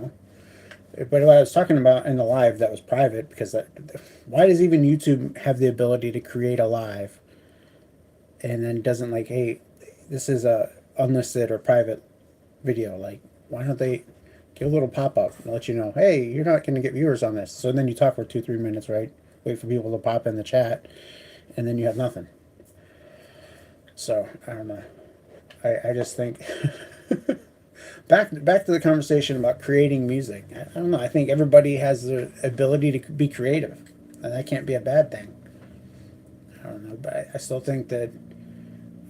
know. But what I was talking about in the live that was private, because why does even YouTube have the ability to create a live and then doesn't like, hey, this is a unlisted or private video? Like, why don't they give a little pop up and let you know, hey, you're not going to get viewers on this. So then you talk for 2-3 minutes, right? Wait for people to pop in the chat, and then you have nothing. So I don't know. I just think back to the conversation about creating music. I don't know. I think everybody has the ability to be creative, and that can't be a bad thing. I don't know, but I still think that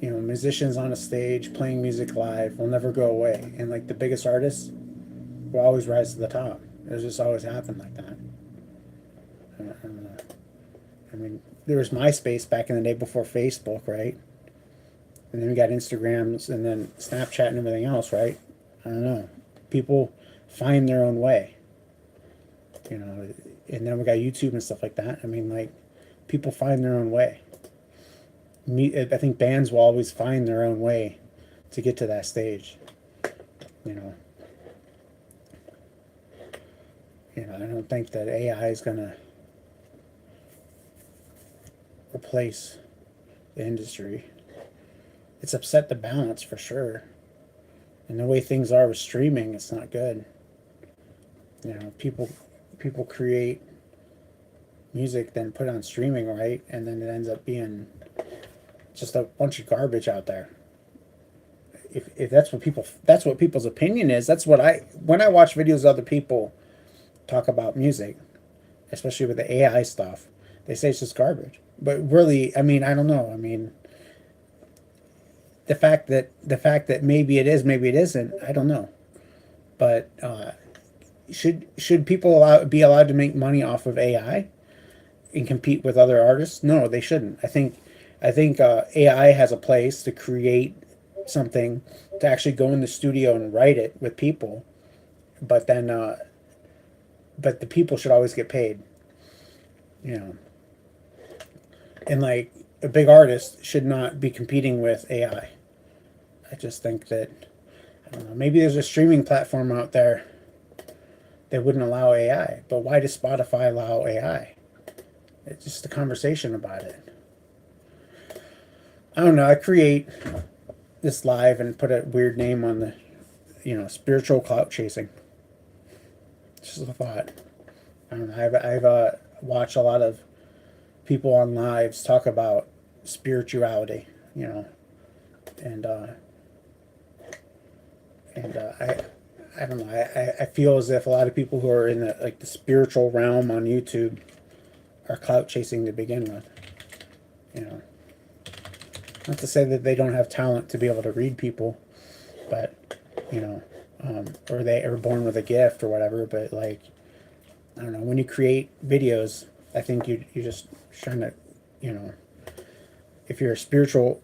musicians on a stage playing music live will never go away, and like the biggest artists will always rise to the top. It's just always happened like that. I don't know. I mean, there was MySpace back in the day before Facebook, right? And then we got Instagrams and then Snapchat and everything else, right? I don't know. People find their own way, you know. And then we got YouTube and stuff like that. I mean, like, people find their own way. I think bands will always find their own way to get to that stage, you know. I don't think that AI is gonna replace the industry. It's upset the balance for sure. And the way things are with streaming, it's not good. People create music, then put on streaming, right? And then it ends up being just a bunch of garbage out there. If that's what people's opinion is. That's what when I watch videos of other people talk about music, especially with the AI stuff, they say it's just garbage. But really, I mean, I don't know. I mean, the fact that maybe it is, maybe it isn't, I don't know. But should people be allowed to make money off of AI and compete with other artists? No, they shouldn't. I think AI has a place to create something, to actually go in the studio and write it with people, but then but the people should always get paid, you know. And like, a big artist should not be competing with AI. I just think that, I don't know, maybe there's a streaming platform out there that wouldn't allow AI, but why does Spotify allow AI? It's just a conversation about it. I don't know. I create this live and put a weird name on the, spiritual clout chasing. It's just a thought. I don't know. I've watched a lot of people on lives talk about spirituality, and I don't know. I feel as if a lot of people who are in the spiritual realm on YouTube are clout chasing to begin with. You know, not to say that they don't have talent to be able to read people, but you know, or they are born with a gift or whatever. But like, I don't know. When you create videos, I think you're just trying to, you know, if you're a spiritual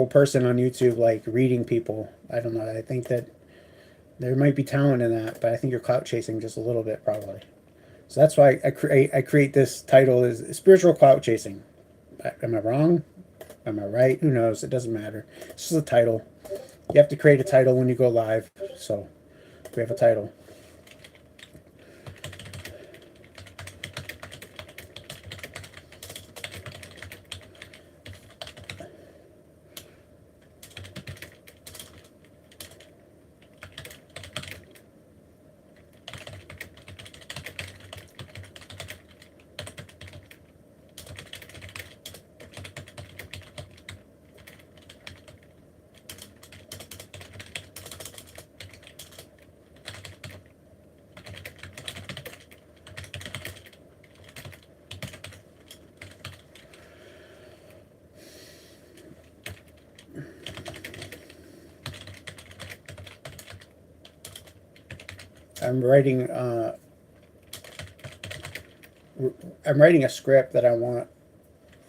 person on YouTube, like reading people, I don't know. I think that there might be talent in that, but I think you're clout chasing just a little bit probably. So that's why I create this title is spiritual clout chasing. Am I wrong? Am I right? Who knows? It doesn't matter. It's just a title. You have to create a title when you go live. So we have a title. I'm writing. I'm writing a script that I want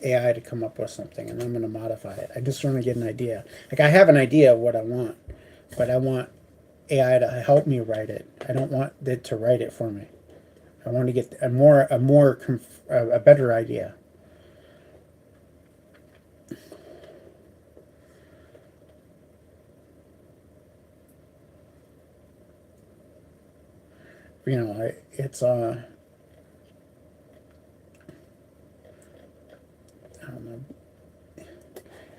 AI to come up with something, and I'm going to modify it. I just want to get an idea. Like, I have an idea of what I want, but I want AI to help me write it. I don't want it to write it for me. I want to get a better idea. You know, it's I don't know.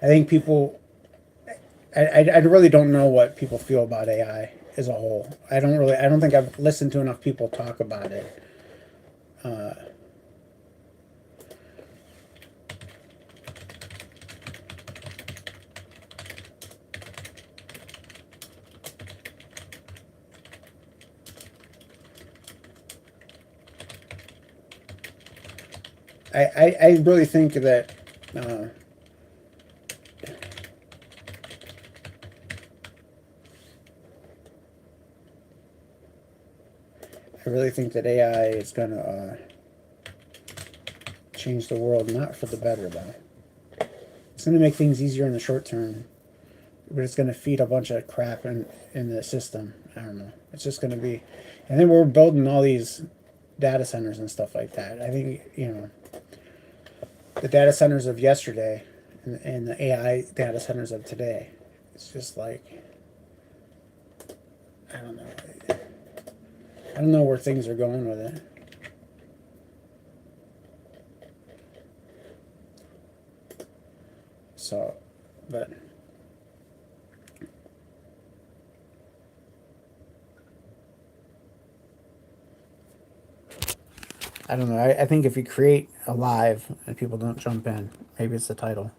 I think people, I really don't know what people feel about AI as a whole. I don't think I've listened to enough people talk about it. Uh, I really think that uh, I really think that AI is gonna change the world, not for the better though. It's gonna make things easier in the short term, but it's gonna feed a bunch of crap in the system. I don't know. It's just gonna be, and then we're building all these data centers and stuff like that. I think the data centers of yesterday and the AI data centers of today. It's just like I don't know. I don't know where things are going with it. So, but I don't know. I think if you create a live and people don't jump in, maybe it's the title.